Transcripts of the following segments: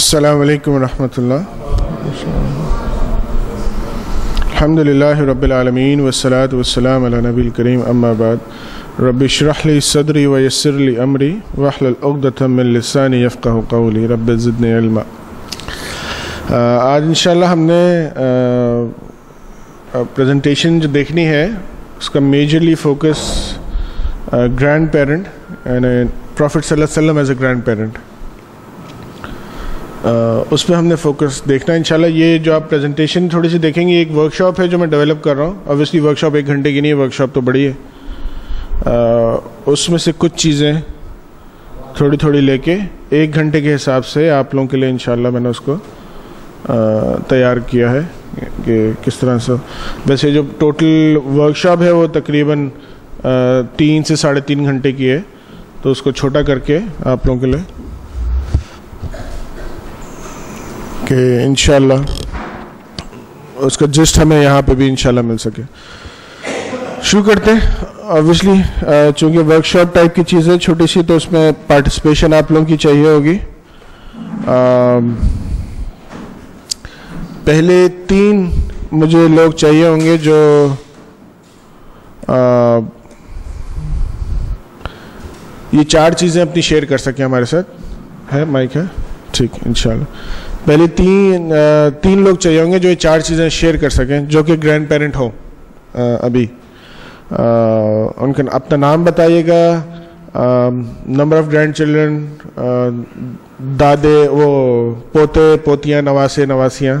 السلام علیکم ورحمۃ اللہ. الحمد للہ رب العالمین والصلاة والسلام علی نبی الکریم اما بعد رب اشرح لی صدری ویسر لی امری واحلل عقدۃ من لسانی یفقہوا قولی رب زدنی علما. آج انشاءاللہ ہم نے پریزنٹیشن جو دیکھنی ہے اس کا میجرلی فوکس گرینڈ پیرنٹ یعنی پروفٹ صلی اللہ علیہ وسلم ایز اے گرینڈ پیرنٹ، اس پہ ہم نے فوکس دیکھنا ہے انشاءاللہ. یہ جو آپ پریزنٹیشن تھوڑی سی دیکھیں گے ایک ورک شاپ ہے جو میں ڈیولپ کر رہا ہوں. اوبویسلی ورک شاپ 1 گھنٹے کی نہیں ہے، ورک شاپ تو بڑی ہے. اس میں سے کچھ چیزیں تھوڑی تھوڑی لے کے 1 گھنٹے کے حساب سے آپ لوگوں کے لیے انشاءاللہ میں نے اس کو تیار کیا ہے کہ کس طرح سے. ویسے جو ٹوٹل ورک شاپ ہے وہ تقریباً 3 سے 3.5 گھنٹے کی ہے، تو اس کو چھوٹا کر کے آپ لوگوں کے لیے کہ انشاءاللہ اس کا جسٹ ہمیں یہاں پہ بھی انشاءاللہ مل سکے. شروع کرتے ہیں. اوبویسلی چونکہ ورک شاپ ٹائپ کی چیز ہے چھوٹی سی، تو اس میں پارٹیسپیشن آپ لوگوں کی چاہیے ہوگی. پہلے 3 مجھے لوگ چاہیے ہوں گے جو یہ 4 چیزیں اپنی شیئر کر سکیں ہمارے ساتھ. ہے مائک ہے؟ ٹھیک انشاءاللہ. پہلے 3 لوگ چاہیے ہوں گے جو یہ 4 چیزیں شیئر کر سکیں جو کہ گرینڈ پیرنٹ ہوں. ابھی ان کا اپنا نام بتائیے گا، نمبر آف گرینڈ چلڈرن، دادے وہ پوتے پوتیاں نواسے نواسیاں.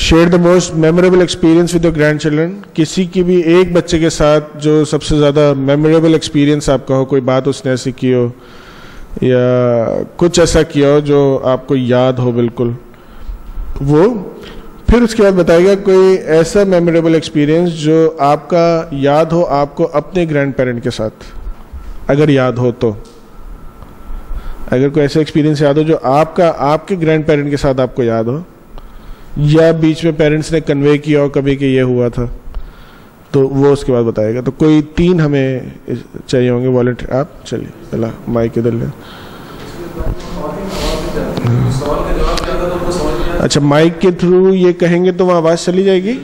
Share the most memorable experience with your grandchildren. کسی کی بھی ایک بچے کے ساتھ جو سب سے زیادہ میموریبل ایکسپیرینس آپ کا ہو، کوئی بات اس نے ایسی کی ہو یا کچھ ایسا کیا ہو جو آپ کو یاد ہو بالکل وہ. پھر اس کے بعد بتائے گا کوئی ایسا میموریبل ایکسپیرینس جو آپ کا یاد ہو آپ کو اپنے گرینڈ پیرنٹ کے ساتھ، اگر یاد ہو تو. اگر کوئی ایسا ایکسپیرینس یاد ہو جو آپ کے گرینڈ پیرنٹ کے ساتھ آپ کو یاد ہو، یا بیچ میں پیرنٹس نے کنوے کیا ہو کبھی کہ یہ ہوا تھا، تو وہ اس کے بعد بتائے گا. تو کوئی 3 ہمیں چاہیے ہوں گے والنٹیئر. آپ چلیے اللہ مائک ادھر لیں. اچھا مائک کے تھرو یہ کہیں گے تو وہاں آواز چلی جائے گی؟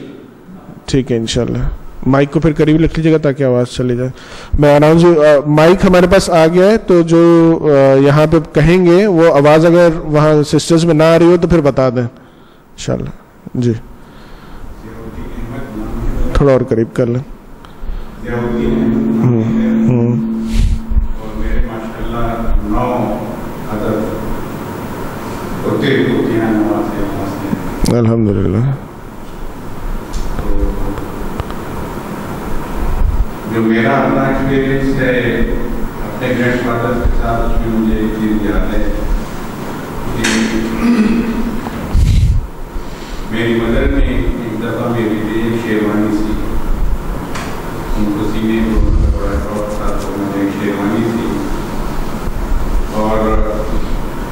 ٹھیک ہے انشاءاللہ. مائک کو پھر قریب رکھ لیجیے گا تاکہ آواز چلی جائے. میں اناؤنس مائک ہمارے پاس آ گیا ہے، تو جو یہاں پہ کہیں گے وہ آواز اگر وہاں سسٹرز میں نہ آ رہی ہو تو پھر بتا دیں انشاءاللہ. جی تھوڑا اور قریب کر لیں. الحمدللہ. جو میرا اپنا ایکسپیرینس ہے اپنے گرینڈ فادر کے ساتھ، اس میں مجھے ایک چیز یاد ہے کہ میری مدر نے ایک دفعہ میرے لیے ایک شیروانی سی. ان کو سینے کو بڑا شوق تھا تو مجھے ایک شیروانی سی، اور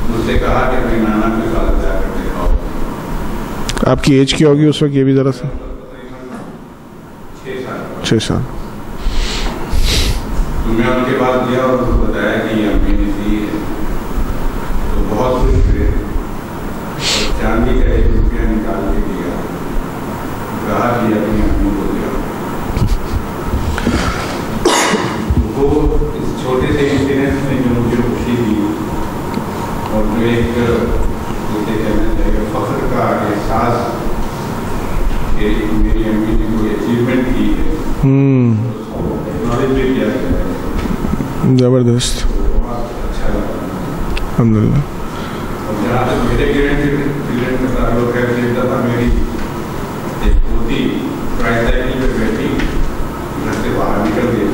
مجھ سے کہا کہ اپنے نانا کے ساتھ جا کر دکھاؤ. آپ کی ایج کیا ہوگی اس وقت؟ یہ بھی ذرا سا 6 سال. تو میں ان کے پاس گیا اور بتایا کہ یہ امی نے دی ہے، تو بہت خوش ہوئے. چاندی کا 1 روپیہ نکال کے دیا، کہا کہ اپنی امی کو دیا. وہ اس چھوٹے سے انسیڈنس نے جو مجھے خوشی دی اور جو ایک جسے کہنا چاہیے فخر کا احساس کہ میری امی نے کوئی اچیومنٹ کی ہے، نالج بھی کیا ہے، زبردست. اچھا لگا الحمدللہ. اور جہاں تک میرے گرینڈ کا تعلق ہے، ایک دفعہ میری ایک پوتی ٹرائی سائیکل پہ بیٹھی گھر سے باہر نکل گئی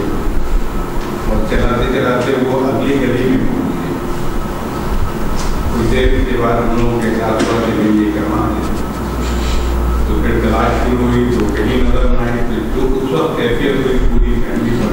اور چلاتے چلاتے وہ اگلی گلی میں پہنچ گئی. کچھ دیر کے بعد ہم لوگوں کے ساتھ ہوا کہ یہ کہاں ہے، تو پھر تلاش شروع ہوئی تو کہیں نظر نہ آئی. جو اس وقت کیفیت ہوئی پوری فیملی پر.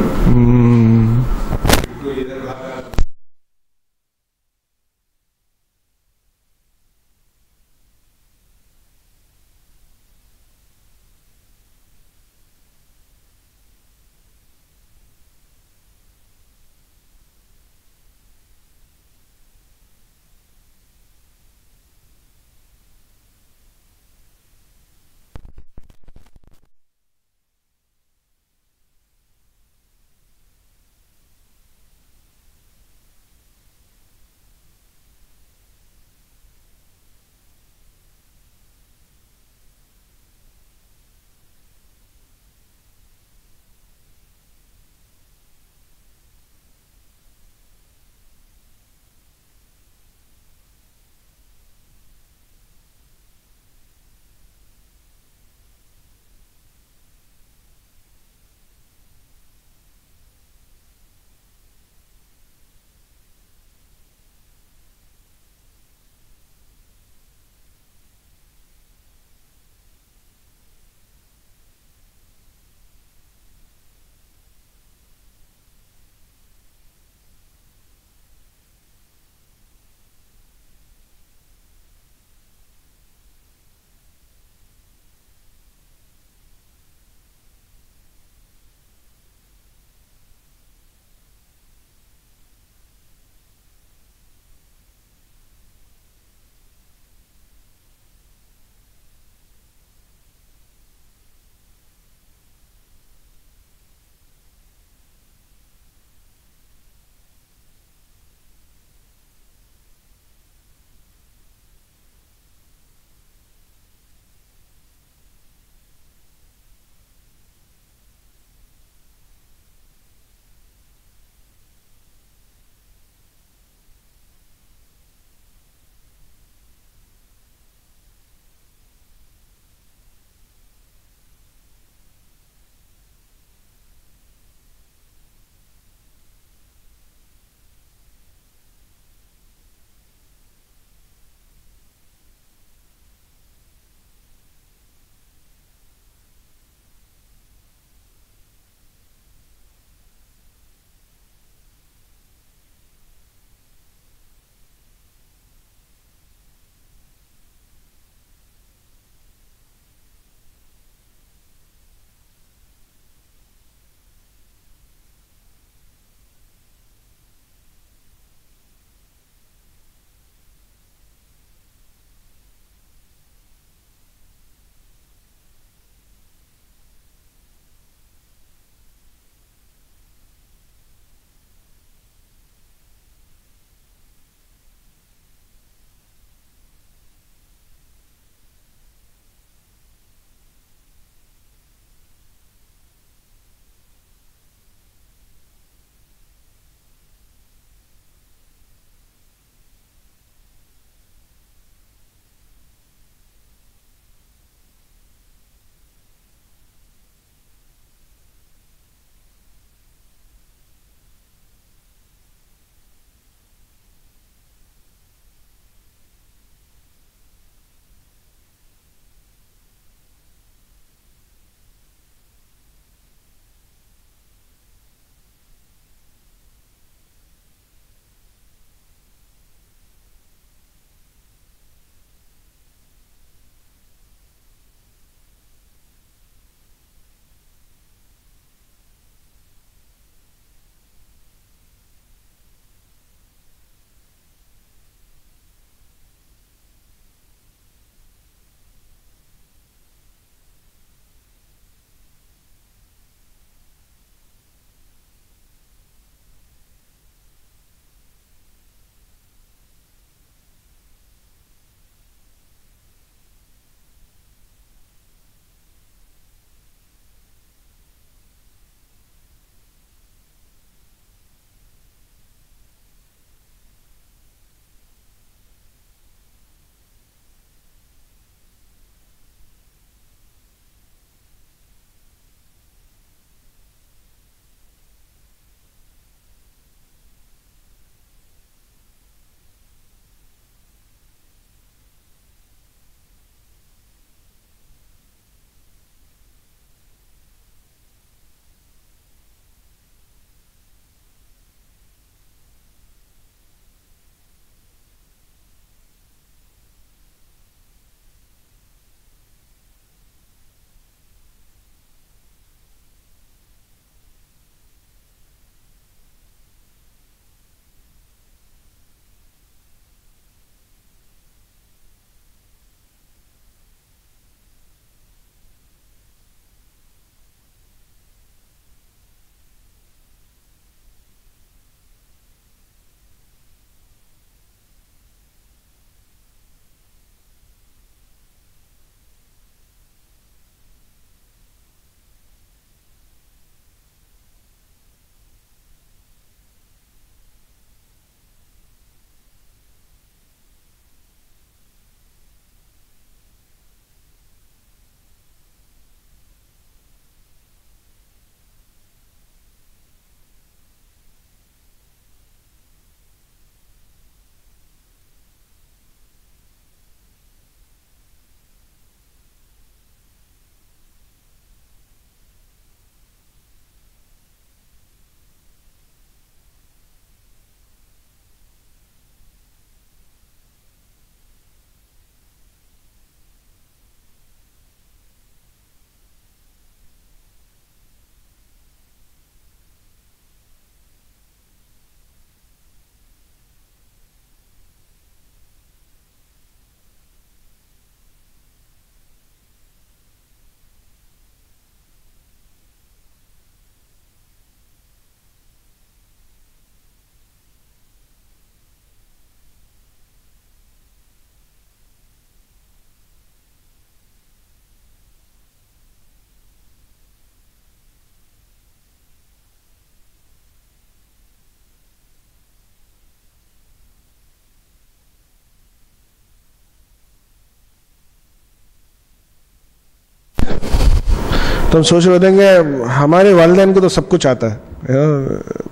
تو ہم سوچ رہے ہوتے ہیں کہ ہمارے والدین کو تو سب کچھ آتا ہے،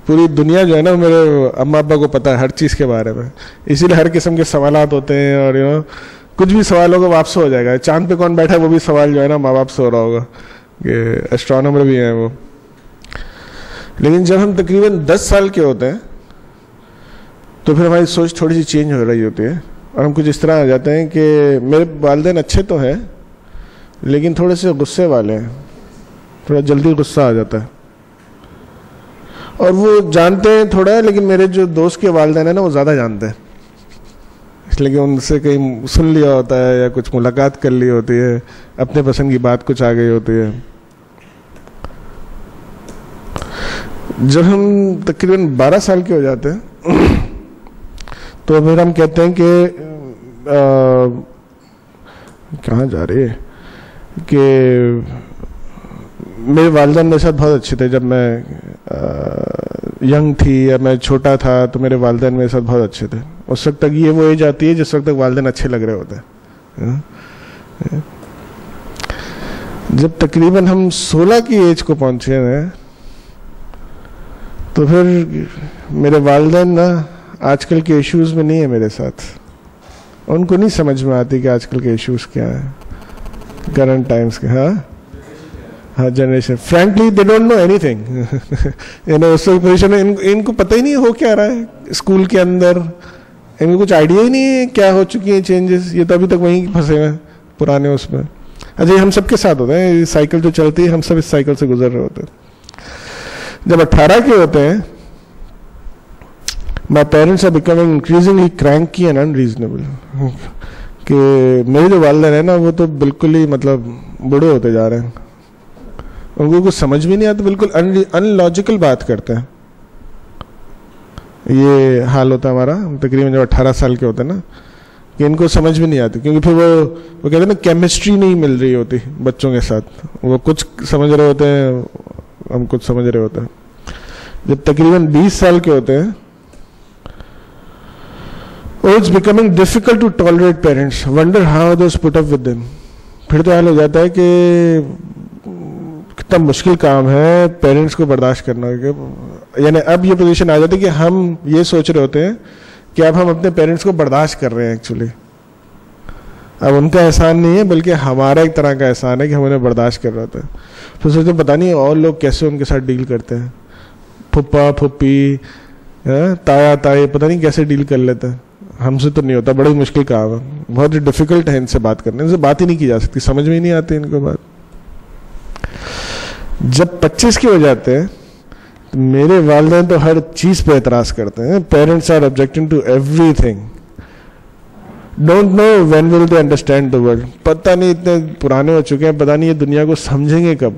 پوری دنیا جو ہے نا میرے اماں ابا کو پتہ ہے ہر چیز کے بارے میں، اسی لیے ہر قسم کے سوالات ہوتے ہیں، اور کچھ بھی سوال ہوگا واپس ہو جائے گا. چاند پہ کون بیٹھا ہے وہ بھی سوال جو ہے نا ماں باپ سے ہو رہا ہوگا، کہ ایسٹرونومر بھی ہیں وہ. لیکن جب ہم تقریباً 10 سال کے ہوتے ہیں تو پھر ہماری سوچ تھوڑی سی چینج ہو رہی ہوتی ہے، اور ہم کچھ اس طرح آ جاتے ہیں کہ میرے والدین اچھے تو ہیں لیکن تھوڑے سے غصے والے ہیں، تھوڑا جلدی غصہ آ جاتا ہے، اور وہ جانتے ہیں تھوڑا ہے، لیکن میرے جو دوست کے والدین ہیں نا وہ زیادہ جانتے ہیں، اس لیے کہ ان سے کہیں سن لیا ہوتا ہے یا کچھ ملاقات کر لی ہوتی ہے، اپنے پسند کی بات کچھ آ گئی ہوتی ہے. جب ہم تقریباً 12 سال کے ہو جاتے ہیں تو پھر ہم کہتے ہیں کہ کہاں جا رہی ہے، کہ میرے والدین میرے ساتھ بہت اچھے تھے. جب میں ینگ تھی یا میں چھوٹا تھا تو میرے والدین میرے ساتھ بہت اچھے تھے. اس وقت تک یہ وہ ایج آتی ہے جس وقت تک والدین اچھے لگ رہے ہوتے ہیں. جب تقریباً ہم 16 کی ایج کو پہنچے ہیں تو پھر میرے والدین نا آج کل کے ایشوز میں نہیں ہے میرے ساتھ، ان کو نہیں سمجھ میں آتی کہ آج کل کے ایشوز کیا ہیں کرنٹ ٹائمز کے. ہاں generation frankly they don't know anything. اس وقت پوزیشن میں ان کو پتہ ہی نہیں ہو کیا رہا ہے اسکول کے اندر، ان کو کچھ آئیڈیا ہی نہیں ہے کیا ہو چکی ہیں چینجز. یہ تو ابھی تک وہیں پھنسے ہوئے پرانے اس میں. اچھا ہم سب کے ساتھ ہوتے ہیں، سائیکل جو چلتی ہے ہم سب اس سائیکل سے گزر رہے ہوتے ہیں. جب 18 کے ہوتے ہیں my parents are becoming increasingly cranky and unreasonable. کہ میرے جو والدین ہیں نا وہ تو بالکل ہی مطلب بڑے ہوتے جا رہے ہیں، ان کو کچھ سمجھ بھی نہیں آتا، بالکل ان لاجیکل بات کرتے ہیں. یہ حال ہوتا ہے ہمارا تقریباً جب 18 سال کے ہوتے ہیں نا، کہ ان کو سمجھ بھی نہیں آتی، کیونکہ پھر وہ کہتے ہیں نا کیمسٹری نہیں مل رہی ہوتی بچوں کے ساتھ. وہ کچھ سمجھ رہے ہوتے ہیں، ہم کچھ سمجھ رہے ہوتے ہیں. جب تقریباً 20 سال کے ہوتے ہیں it's becoming difficult to tolerate parents. Wonder how others put up with them. پھر تو حال ہو جاتا ہے کہ کتنا مشکل کام ہے پیرنٹس کو برداشت کرنا. یعنی اب یہ پوزیشن آ جاتی ہے کہ ہم یہ سوچ رہے ہوتے ہیں کہ اب ہم اپنے پیرنٹس کو برداشت کر رہے ہیں. ایکچولی اب ان کا احسان نہیں ہے بلکہ ہمارا ایک طرح کا احسان ہے کہ ہم انہیں برداشت کر رہے ہوتے ہیں. پھر سوچتے پتہ نہیں اور لوگ کیسے ان کے ساتھ ڈیل کرتے ہیں، پھپھا پھپھی تایا تائی پتہ نہیں کیسے ڈیل کر لیتے ہیں. ہم سے تو نہیں ہوتا، بڑی مشکل کام ہے، بہت ڈیفیکلٹ ہے ان سے بات کرنے، ان سے بات ہی نہیں کی جا سکتی، سمجھ میں ہی نہیں آتی ان کو بات. جب 25 کے ہو جاتے ہیں تو میرے والدین تو ہر چیز پہ اعتراض کرتے ہیں. Parents are objecting to everything. Don't know when will they understand the world. پتہ نہیں اتنے پرانے ہو چکے ہیں، پتہ نہیں یہ دنیا کو سمجھیں گے کب.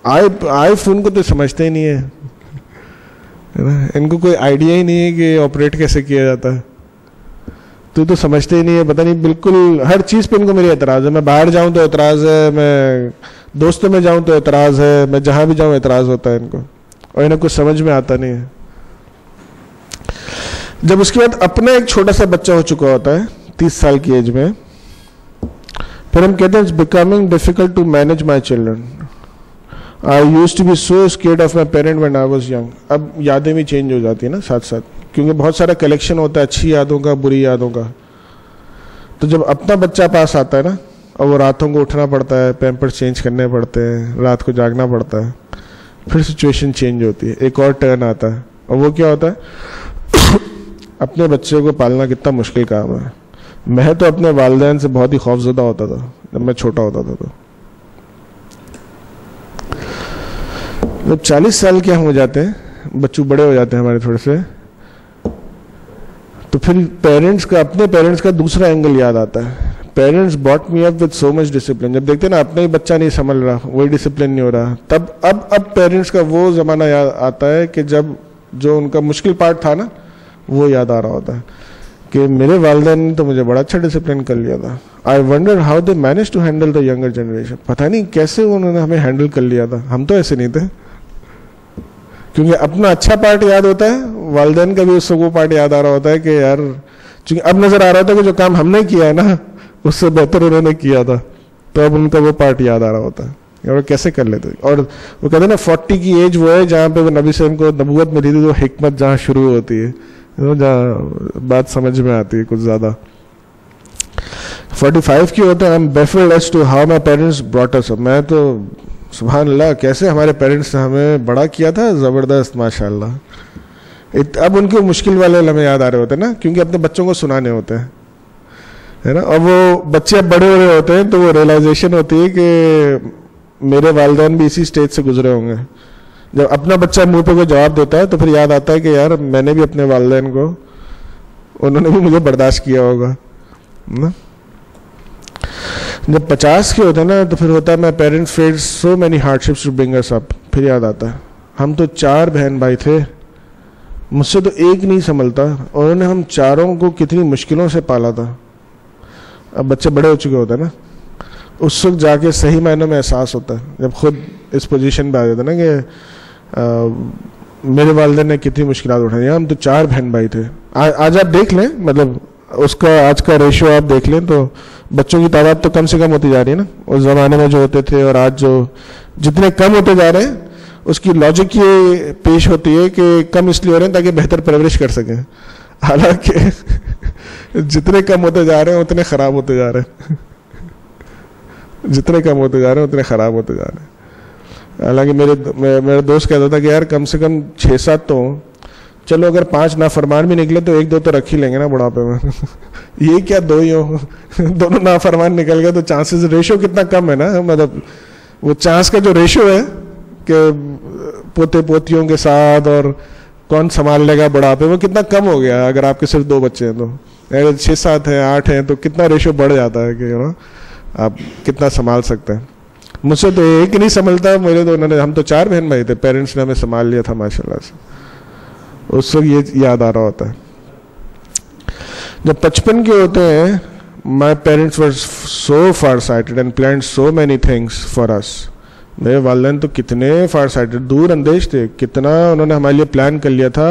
آئی فون کو تو سمجھتے ہی نہیں ہے، ان کو کوئی آئیڈیا ہی نہیں ہے کہ آپریٹ کیسے کیا جاتا ہے. تو سمجھتے ہی نہیں ہے، پتہ نہیں بالکل ہر چیز پہ ان کو میری اعتراض ہے. میں باہر جاؤں تو اعتراض ہے، میں دوستوں میں جاؤں تو اعتراض ہے، میں جہاں بھی جاؤں اعتراض ہوتا ہے ان کو، اور انہیں کچھ سمجھ میں آتا نہیں ہے. جب اس کے بعد اپنا ایک چھوٹا سا بچہ ہو چکا ہوتا ہے 30 سال کی ایج میں، پھر ہم کہتے ہیں it's becoming difficult to manage my children. I used to be so scared of my parent when I was young. اب یادیں بھی چینج ہو جاتی ہیں نا ساتھ ساتھ، کیونکہ بہت سارا کلیکشن ہوتا ہے اچھی یادوں کا، بری یادوں کا. تو جب اپنا بچہ پاس آتا ہے نا، اور وہ راتوں کو اٹھنا پڑتا ہے، پیمپرز چینج کرنے پڑتے ہیں، رات کو جاگنا پڑتا ہے، پھر سچویشن چینج ہوتی ہے، ایک اور ٹرن آتا ہے. اور وہ کیا ہوتا ہے اپنے بچے کو پالنا کتنا مشکل کام ہے. میں تو اپنے والدین سے بہت ہی خوفزدہ ہوتا تھا جب میں چھوٹا ہوتا تھا. تو جب 40 سال کے ہم ہو جاتے ہیں، بچوں بڑے ہو جاتے ہیں ہمارے تھوڑے سے، تو پھر پیرنٹس کا، اپنے پیرنٹس کا دوسرا اینگل یاد آتا ہے. Parents brought me up with so much discipline. جب دیکھتے ہیں نا اپنا ہی بچہ نہیں سنبھل رہا، وہی ڈسپلن نہیں ہو رہا، تب اب پیرنٹس کا وہ زمانہ یاد آتا ہے کہ جب جو ان کا مشکل پارٹ تھا نا وہ یاد آ رہا ہوتا ہے کہ میرے والدین نے تو مجھے بڑا اچھا ڈسپلن کر لیا تھا. I wonder how they managed to handle the younger generation. پتہ نہیں کیسے انہوں نے ہمیں ہینڈل کر لیا تھا، ہم تو ایسے نہیں تھے. کیونکہ اپنا اچھا پارٹ یاد ہوتا ہے، والدین کا بھی اس سے وہ پارٹ یاد آ رہا ہوتا ہے کہ یار، چونکہ اب نظر آ رہا تھا کہ جو کام ہم نے کیا ہے نا اس سے بہتر انہوں نے کیا تھا، تو اب ان کا وہ پارٹ یاد آ رہا ہوتا ہے. اور وہ کیسے کر لیتے. اور وہ کہتے ہیں نا 40 کی ایج وہ ہے جہاں پہ وہ نبی صلی اللہ علیہ وسلم کو نبوت ملی تھی, تو حکمت جہاں شروع ہوتی ہے, جہاں بات سمجھ میں آتی ہے کچھ زیادہ. 45 کی ہوتا ہے I'm baffled as to how my parents brought us up. میں تو سبحان اللہ کیسے ہمارے پیرنٹس نے ہمیں بڑا کیا تھا, زبردست ماشاء اللہ. اب ان کے مشکل والے لمحے یاد آ رہے ہوتے ہیں نا, کیونکہ اپنے بچوں کو سنانے ہوتے ہیں, ہے نا. اور وہ بچے اب بڑے ہو رہے ہوتے ہیں تو وہ ریئلائزیشن ہوتی ہے کہ میرے والدین بھی اسی اسٹیج سے گزرے ہوں گے. جب اپنا بچہ منہ پہ کوئی جواب دیتا ہے تو پھر یاد آتا ہے کہ یار میں نے بھی اپنے والدین کو, انہوں نے بھی مجھے برداشت کیا ہوگا. جب 50 کے ہوتے ہیں نا تو پھر ہوتا ہے my parents face so many hardships to bring us up. پھر یاد آتا ہے ہم تو 4 بہن بھائی تھے, مجھ سے تو ایک نہیں سنبھلتا, اور انہوں نے ہم چاروں کو کتنی مشکلوں سے پالا تھا. اب بچے بڑے ہو چکے ہوتے ہیں نا, اس وقت جا کے صحیح معنوں میں احساس ہوتا ہے جب خود اس پوزیشن پہ آ جاتا ہے نا کہ میرے والدین نے کتنی مشکلات اٹھائی. ہم تو 4 بہن بھائی تھے. آج آپ دیکھ لیں, مطلب اس کا آج کا ریشو آپ دیکھ لیں تو بچوں کی تعداد تو کم سے کم ہوتی جا رہی ہے نا. اس زمانے میں جو ہوتے تھے اور آج جو جتنے کم ہوتے جا رہے ہیں, اس کی لاجک یہ پیش ہوتی ہے کہ کم اس لیے ہو رہے ہیں تاکہ بہتر پرورش کر سکیں, حالانکہ جتنے کم ہوتے جا رہے ہیں اتنے خراب ہوتے جا رہے ہیں, جتنے کم ہوتے جا رہے ہیں اتنے خراب ہوتے جا رہے ہیں. حالانکہ میرا دوست کہتا تھا کہ یار کم سے کم 6-7 تو ہوں, چلو اگر 5 نافرمان بھی نکلے تو 1-2 تو رکھ ہی لیں گے نا بڑھاپے میں. یہ کیا 2 ہی ہوں, دونوں نافرمان نکل گئے تو چانسز, ریشو کتنا کم ہے نا. مطلب وہ چانس کا جو ریشو ہے کہ پوتے پوتیوں کے ساتھ اور کون سنبھال لے گا بڑھاپے, وہ کتنا کم ہو گیا اگر آپ کے صرف 2 بچے ہیں. تو اگر 6-7 ہیں 8 ہیں تو کتنا ریشو بڑھ جاتا ہے کہ آپ کتنا سنبھال سکتے ہیں. مجھ سے تو ایک نہیں سنبھلتا, میرے تو ہم تو 4 بہن بھائی تھے, پیرنٹس نے ہمیں سنبھال لیا تھا ماشاء اللہ سے. اس وقت یہ یاد آ رہا ہوتا ہے. جب 55 کے ہوتے ہیں my parents were so farsighted and planned so many things for us. میرے والدین تو کتنے فار سائٹڈ, دور اندیش تھے, کتنا انہوں نے ہمارے لیے پلان کر لیا تھا.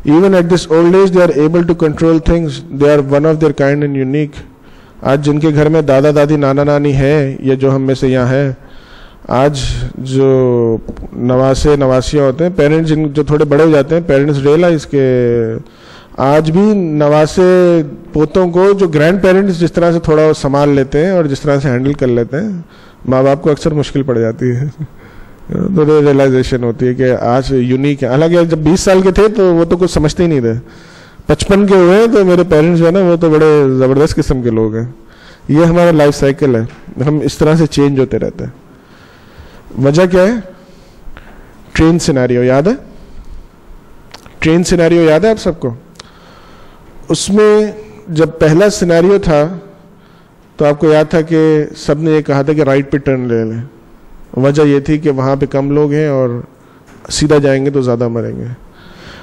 Even at this old age they are able to control things, they are one of their kind and unique. آج جن کے گھر میں دادا دادی نانا نانی ہے, یا جو ہم میں سے یہاں ہے, آج جو نواسے نواسیاں ہوتے ہیں, پیرنٹس جو تھوڑے بڑے ہو جاتے ہیں, پیرنٹس ریئلائز کہ آج بھی نواسے پوتوں کو جو گرینڈ پیرنٹس جس طرح سے تھوڑا سنبھال لیتے ہیں اور جس طرح سے ہینڈل کر لیتے ہیں, ماں باپ کو اکثر مشکل پڑ جاتی ہے. تو ریئلائزیشن ہوتی ہے کہ آج یونیک ہے. حالانکہ جب 20 سال کے تھے تو وہ تو کچھ سمجھتے ہی نہیں تھے, 55 کے ہوئے ہیں تو میرے پیرنٹس جو ہے نا وہ تو بڑے زبردست قسم کے لوگ ہیں. یہ ہمارا لائف سائیکل ہے, ہم اس طرح سے چینج ہوتے رہتے ہیں. وجہ کیا ہے؟ ٹرین سینیریو یاد ہے؟ ٹرین سینیریو یاد ہے آپ سب کو؟ اس میں جب پہلا سینیریو تھا تو آپ کو یاد تھا کہ سب نے یہ کہا تھا کہ رائٹ پہ ٹرن لے لیں. وجہ یہ تھی کہ وہاں پہ کم لوگ ہیں اور سیدھا جائیں گے تو زیادہ مریں گے.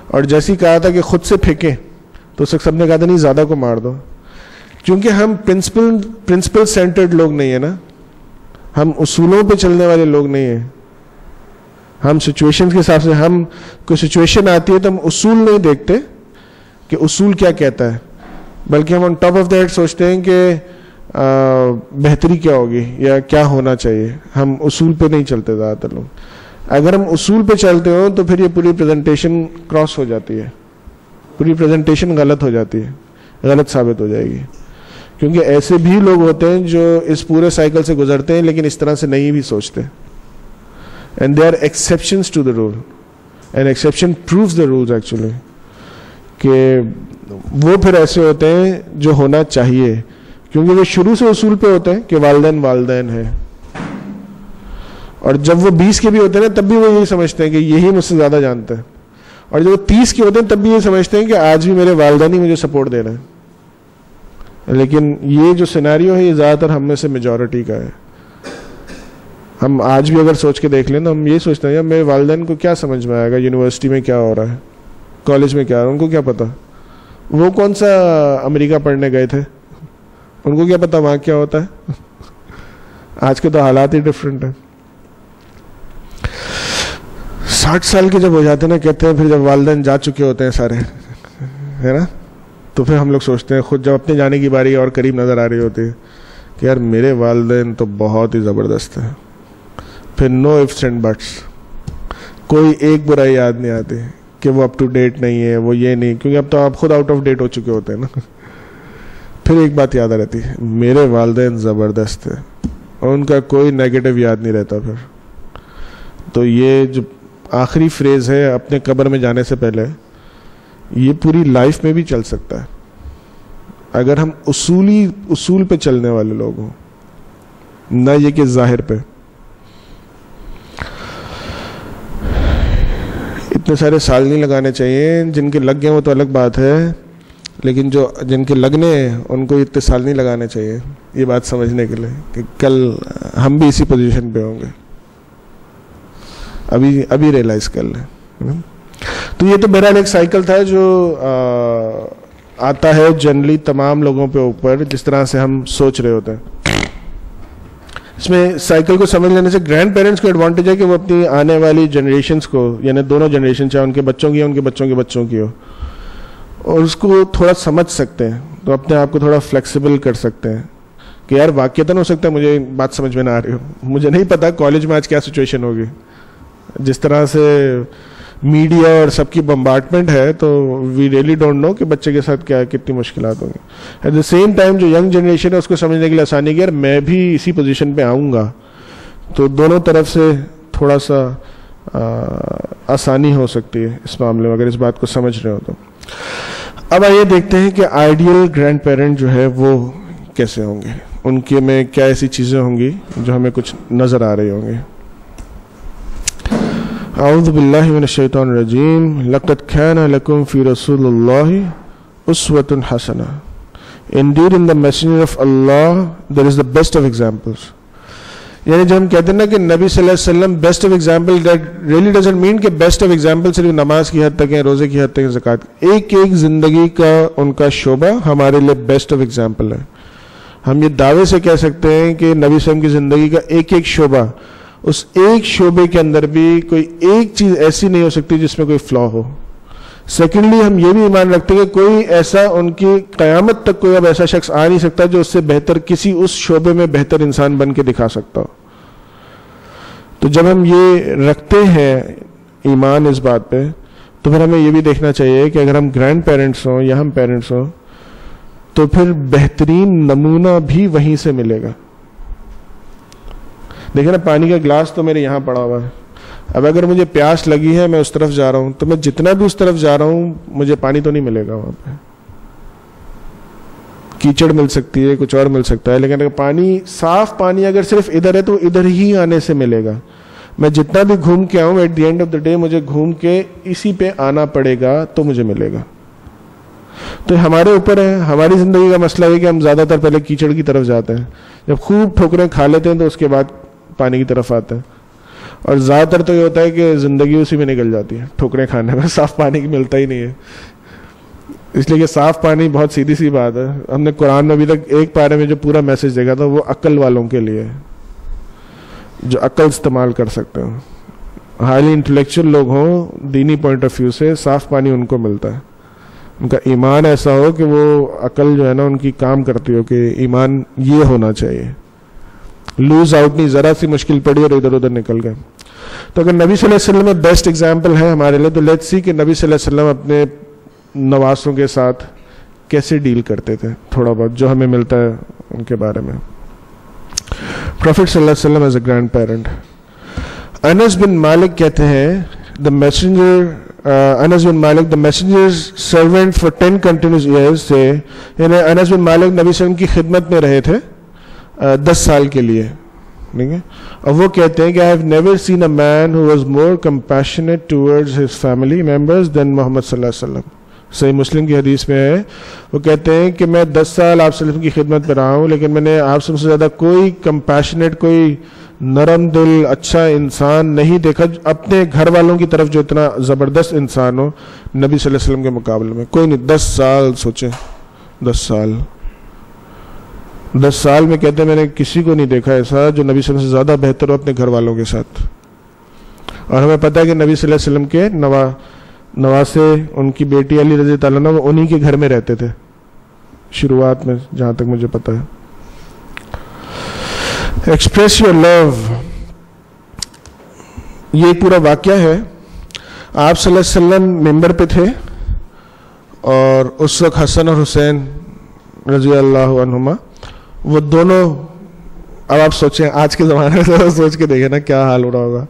اور جیسے ہی کہا تھا کہ خود سے پھینکیں تو سب نے کہا تھا نہیں زیادہ کو مار دو. کیونکہ ہم پرنسپل سینٹرڈ لوگ نہیں ہیں نا, ہم اصولوں پہ چلنے والے لوگ نہیں ہیں. ہم سچویشن کے حساب سے, ہم کوئی سچویشن آتی ہے تو ہم اصول نہیں دیکھتے کہ اصول کیا کہتا ہے, بلکہ ہم آن ٹاپ آف دیٹ سوچتے ہیں کہ بہتری کیا ہوگی یا کیا ہونا چاہیے. ہم اصول پہ نہیں چلتے زیادہ تر لوگ. اگر ہم اصول پہ چلتے ہوں تو پھر یہ پوری پریزنٹیشن کراس ہو جاتی ہے, پوری پریزنٹیشن غلط ہو جاتی ہے, غلط ثابت ہو جائے گی. کیونکہ ایسے بھی لوگ ہوتے ہیں جو اس پورے سائیکل سے گزرتے ہیں لیکن اس طرح سے نہیں بھی سوچتے. And they are exceptions to the rule, and exception proves the rules actually. کہ وہ پھر ایسے ہوتے ہیں جو ہونا چاہیے, کیونکہ وہ شروع سے اصول پہ ہوتے ہیں کہ والدین ہیں. اور جب وہ 20 کے بھی ہوتے ہیں تب بھی وہ یہی سمجھتے ہیں کہ یہی مجھ سے زیادہ جانتے ہیں. اور جب وہ 30 کے ہوتے ہیں تب بھی یہ سمجھتے ہیں کہ آج بھی میرے والدین ہی مجھے سپورٹ دے رہے ہیں. لیکن یہ جو سینیریو ہے یہ زیادہ تر ہم میں سے میجورٹی کا ہے. ہم آج بھی اگر سوچ کے دیکھ لیں تو ہم یہ سوچتے ہیں میرے والدین کو کیا سمجھ میں آئے گا, یونیورسٹی میں کیا ہو رہا ہے, کالج میں کیا ہو رہا ہے, ان کو کیا پتا. وہ کون سا امریکہ پڑھنے گئے تھے, ان کو کیا پتا وہاں کیا ہوتا ہے. آج کے تو حالات ہی ڈفرینٹ ہیں. 60 سال کے جب ہو جاتے ہیں نا, کہتے ہیں پھر جب والدین جا چکے ہوتے ہیں سارے, ہے نا, تو پھر ہم لوگ سوچتے ہیں خود جب اپنے جانے کی باری اور قریب نظر آ رہی ہوتی ہے کہ یار میرے والدین تو بہت ہی زبردست ہیں, پھر نو ifs and buts. کوئی ایک برائی یاد نہیں آتی کہ وہ اپ ٹو ڈیٹ نہیں ہے, وہ یہ نہیں, کیونکہ اب تو آپ خود آؤٹ آف ڈیٹ ہو چکے ہوتے ہیں نا. پھر ایک بات یاد رہتی ہے, میرے والدین زبردست تھے, ان کا کوئی نیگیٹو یاد نہیں رہتا. پھر تو یہ جو آخری فریز ہے اپنے قبر میں جانے سے پہلے, یہ پوری لائف میں بھی چل سکتا ہے اگر ہم اصول پہ چلنے والے لوگ ہوں, نہ یہ کہ ظاہر پہ. اتنے سارے سال نہیں لگانے چاہیے, جن کے لگ گئے وہ تو الگ بات ہے, لیکن جن کے لگنے ہیں ان کو اتنے سال نہیں لگانے چاہیے یہ بات سمجھنے کے لیے کہ کل ہم بھی اسی پوزیشن پہ ہوں گے. ابھی ریئلائز کر لیں. تو یہ تو بہرحال ایک سائیکل تھا جو آتا ہے جنرلی تمام لوگوں پہ اوپر, جس طرح سے ہم سوچ رہے ہوتے ہیں. اس میں سائیکل کو سمجھ لینے سے گرینڈ پیرنٹس کو ایڈوانٹیج ہے کہ وہ اپنی آنے والی جنریشنز کو, یعنی دونوں جنریشن, چاہے ان کے بچوں کی ہو ان کے بچوں کے بچوں کی ہو, اور اس کو تھوڑا سمجھ سکتے ہیں, تو اپنے آپ کو تھوڑا فلیکسیبل کر سکتے ہیں کہ یار واقعتاً ہو سکتا ہے مجھے بات سمجھ میں نہ آ رہی ہو, مجھے نہیں پتا کالج میں آج کیا سچویشن ہوگی, جس طرح سے میڈیا اور سب کی بمبارڈمنٹ ہے, تو وی ریئلی ڈونٹ نو کہ بچے کے ساتھ کتنی مشکلات ہوں گی. ایٹ دا سیم ٹائم جو ینگ جنریشن ہے اس کو سمجھنے کے لیے آسانی کی, یار میں بھی اسی پوزیشن پہ آؤں گا, تو دونوں طرف سے تھوڑا سا آسانی ہو سکتی ہے اس معاملے میں اگر اس بات کو سمجھ رہے ہو تو. اب آئیے دیکھتے ہیں کہ آئیڈیل گرینڈ پیرنٹ جو ہے وہ کیسے ہوں گے, ان کے میں کیا ایسی چیزیں ہوں گی جو ہمیں کچھ نظر آ رہی ہوں گی. اعوذ باللہ من الشیطان الرجیم. لقد کان لکم فی رسول اللہ اسوۃ حسنہ. Indeed in the messenger of Allah there is the best of examples. یعنی جب ہم کہتے ہیں نا کہ نبی صلی اللہ علیہ وسلم best of example, that really doesn't mean کہ بیسٹ آف ایگزامپل صرف نماز کی حد تک ہے, روزے کی حد تک ہے, زکوٰۃ. ایک زندگی کا ان کا شعبہ ہمارے لیے بیسٹ آف ایگزامپل ہے. ہم یہ دعوے سے کہہ سکتے ہیں کہ نبی صلی اللہ علیہ وسلم کی زندگی کا ایک شعبہ, اس ایک شعبے کے اندر بھی کوئی ایک چیز ایسی نہیں ہو سکتی جس میں کوئی فلا ہو. سیکنڈلی ہم یہ بھی ایمان رکھتے ہیں کہ کوئی ایسا ان کی قیامت تک کوئی اب ایسا شخص آ نہیں سکتا جو اس سے بہتر کسی اس شعبے میں بہتر انسان بن کے دکھا سکتا ہو. تو جب ہم یہ رکھتے ہیں ایمان اس بات پہ, تو پھر ہمیں یہ بھی دیکھنا چاہیے کہ اگر ہم گرینڈ پیرنٹس ہوں یا ہم پیرنٹس ہوں تو پھر بہترین نمونہ بھی وہیں سے ملے گا. دیکھیں نا, پانی کا گلاس تو میرے یہاں پڑا ہوا ہے, اب اگر مجھے پیاس لگی ہے, میں اس طرف جا رہا ہوں, تو میں جتنا بھی اس طرف جا رہا ہوں مجھے پانی تو نہیں ملے گا. وہاں پہ کیچڑ مل سکتی ہے, کچھ اور مل سکتا ہے, لیکن اگر پانی, صاف پانی اگر صرف ادھر ہے تو ادھر ہی آنے سے ملے گا. میں جتنا بھی گھوم کے آؤں, at the end of the day مجھے گھوم کے اسی پہ آنا پڑے گا تو مجھے ملے گا. تو ہمارے اوپر ہے, ہماری زندگی کا مسئلہ ہے کہ ہم زیادہ تر پہلے کیچڑ کی طرف جاتے ہیں, جب خوب ٹھوکریں کھا لیتے ہیں تو اس کے بعد پانی کی طرف آتے ہیں. اور زیادہ تر تو یہ ہوتا ہے کہ زندگی اسی میں نکل جاتی ہے, ٹھوکریں کھانے میں, صاف پانی کی ملتا ہی نہیں ہے. اس لیے کہ صاف پانی بہت سیدھی سی بات ہے. ہم نے قرآن میں ابھی تک ایک پارے میں جو پورا میسج دیکھا تھا وہ عقل والوں کے لیے, جو عقل استعمال کر سکتے ہیں, ہائیلی انٹلیکچوئل لوگ ہوں, دینی پوائنٹ آف ویو سے صاف پانی ان کو ملتا ہے. ان کا ایمان ایسا ہو کہ وہ عقل جو ہے نا ان کی کام کرتی ہو کہ ایمان یہ ہونا چاہیے, لوز آؤٹ نہیں, ذرا سی مشکل پڑی اور ادھر ادھر نکل گئے. تو اگر نبی صلی اللہ علیہ وسلم میں بیسٹ ایگزامپل ہے ہمارے لیے, تو لیٹس سی کہ نبی صلی اللہ علیہ وسلم اپنے نواسوں کے ساتھ کیسے ڈیل کرتے تھے, تھوڑا بہت جو ہمیں ملتا ہے ان کے بارے میں. پروفیٹ صلی اللہ علیہ وسلم ایز اے گرینڈ پیرنٹ. انس بن مالک کہتے ہیں Anas bin Malik, the messenger's servant for 10 continuous years, سے یعنی انس بن مالک نبی صلی اللہ علیہ وسلم کی خدمت میں رہے تھے 10 سال کے لیے, ٹھیک ہے. اور وہ کہتے ہیں کہ I have never seen a man who was more compassionate towards his family members than محمد صلی اللہ علیہ وسلم. صحیح مسلم کی حدیث میں ہے, وہ کہتے ہیں کہ میں 10 سال آپ صلی اللہ علیہ وسلم کی خدمت میں رہا ہوں, لیکن میں نے آپ سے زیادہ کوئی کمپیشنیٹ, کوئی نرم دل, اچھا انسان نہیں دیکھا اپنے گھر والوں کی طرف جو اتنا زبردست انسان ہو نبی صلی اللہ علیہ وسلم کے مقابلے میں. کوئی نہیں. 10 سال سوچیں, 10 سال میں کہتے ہیں میں نے کسی کو نہیں دیکھا ایسا جو نبی صلی اللہ علیہ وسلم سے زیادہ بہتر ہو اپنے گھر والوں کے ساتھ. اور ہمیں پتہ ہے کہ نبی صلی اللہ علیہ وسلم کے نواسے, ان کی بیٹی علی رضی اللہ عنہ, وہ انہی کے گھر میں رہتے تھے شروعات میں, جہاں تک مجھے پتہ ہے. Express your love یہ پورا واقعہ ہے. آپ صلی اللہ علیہ وسلم ممبر پہ تھے اور اس وقت حسن اور حسین رضی اللہ عنہما وہ دونوں، اب آپ سوچیں آج کے زمانے میں سوچ کے دیکھیں نا کیا حال ہو رہا ہوگا.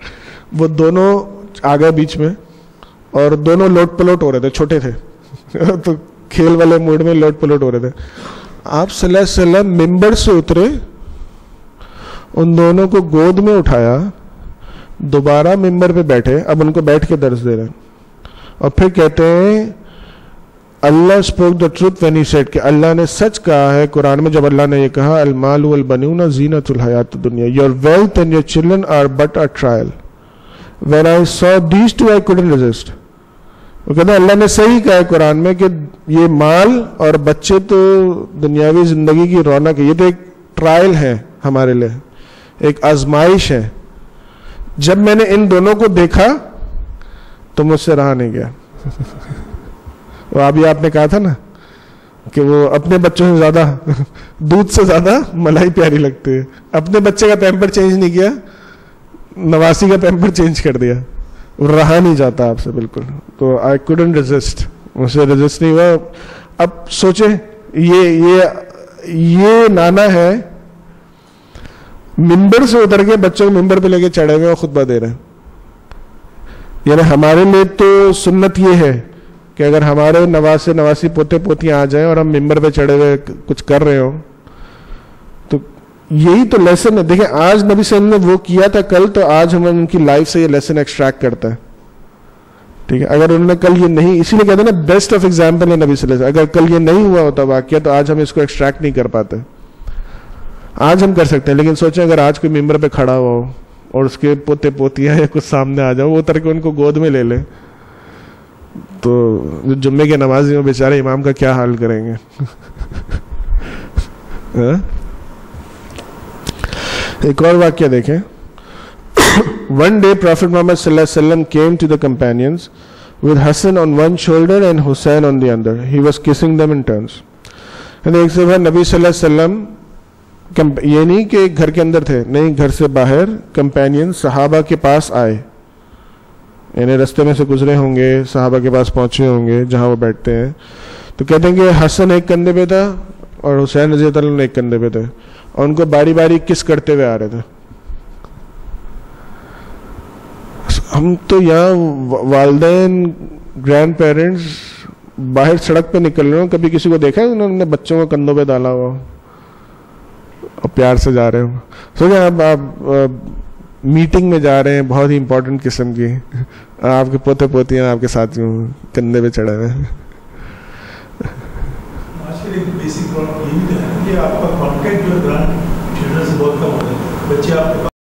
وہ دونوں آ گئے بیچ میں اور دونوں لوٹ پلوٹ ہو رہے تھے، چھوٹے تھے تو کھیل والے موڈ میں لوٹ پلوٹ ہو رہے تھے. آپ صلی اللہ علیہ وسلم ممبر سے اترے، ان دونوں کو گود میں اٹھایا، دوبارہ ممبر پہ بیٹھے، اب ان کو بیٹھ کے درس دے رہے ہیں اور پھر کہتے ہیں اللہ spoke the truth when he said کہ اللہ نے سچ کہا ہے قرآن میں جب اللہ نے یہ کہا المال والبنون زینت الحیات الدنیا your wealth and your children are but a trial when I saw these two I couldn't resist. وہ کہتے ہیں اللہ نے صحیح کہا ہے قرآن میں کہ یہ مال اور بچے تو دنیاوی زندگی کی رونق ہے، یہ تو ایک ٹرائل ہے ہمارے لیے، ایک آزمائش ہے. جب میں نے ان دونوں کو دیکھا تو مجھ سے رہا نہیں گیا. وہ ابھی آپ نے کہا تھا نا کہ وہ اپنے بچوں سے زیادہ دودھ سے زیادہ ملائی پیاری لگتی ہے. اپنے بچے کا پیمپر چینج نہیں کیا، نواسی کا پیمپر چینج کر دیا، رہا نہیں جاتا آپ سے بالکل. تو آئی کوڈنٹ ریزسٹ، مجھ سے ریزسٹ نہیں ہوا. اب سوچیں یہ نانا ہے ممبر سے اتر کے بچوں کو ممبر پہ لے کے چڑھے ہوئے اور خطبہ دے رہے ہیں. یعنی ہمارے لیے تو سنت یہ ہے کہ اگر ہمارے نواسی پوتے پوتیاں آ جائیں اور ہم ممبر پہ چڑھے ہوئے کچھ کر رہے ہوں تو یہی تو لیسن ہے. دیکھیں آج نبی صلی اللہ علیہ وسلم نے وہ کیا تھا کل، تو آج ہم ان کی لائف سے یہ لیسن ایکسٹریکٹ کرتا ہے. ٹھیک ہے، اگر انہوں نے کل یہ نہیں، اسی لیے کہتے ہیں نا بیسٹ آف ایگزامپل ہے نبی صلی اللہ علیہ وسلم. اگر کل یہ نہیں ہوا ہوتا واقعہ تو آج ہم اس کو ایکسٹریکٹ نہیں کر پاتے. آج ہم کر سکتے ہیں، لیکن سوچیں اگر آج کوئی ممبر پہ کھڑا ہوا ہو اور اس کے پوتے پوتیاں یا کچھ سامنے آ جاؤ، وہ اتر کے ان کو گود میں لے لے تو جمعے کے نمازی میں بیچارے امام کا کیا حال کریں گے. ایک اور واقعہ دیکھیں. One day Prophet Muhammad sallallahu alaihi wasallam came to the companions with Hassan on one shoulder and Hussein on the other. He was kissing them in turns. And ایک دفعہ نبی صلی اللہ علیہ وسلم یہ نہیں کہ گھر کے اندر تھے، نہیں، گھر سے باہر کمپینین صحابہ کے پاس آئے، یعنی رستے میں سے گزرے ہوں گے، صحابہ کے پاس پہنچے ہوں گے جہاں وہ بیٹھتے ہیں. تو کہتے ہیں کہ حسن ایک کندھے پہ تھا اور حسین رضی اللہ عنہ ایک کندھے پہ تھے اور ان کو باری باری کس کرتے ہوئے آ رہے تھے. ہم تو یہاں والدین گرینڈ پیرنٹس باہر سڑک پہ نکل رہے ہوں، کبھی کسی کو دیکھا ہے انہوں نے بچوں کو کندھوں پہ ڈالا ہوا اور پیار سے جا رہے ہوں. سوچیں آپ میٹنگ میں جا رہے ہیں بہت ہی امپورٹنٹ قسم کی، آپ کے پوتے پوتیاں آپ کے ساتھ کندھے پہ چڑھے ہوئے ہیں. بیسک پرابلم یہ بھی ہے کہ آپ کا کانٹیکٹ جو ہے گرانڈ چلڈرن سے بہت کم ہوتا ہے. بچے آپ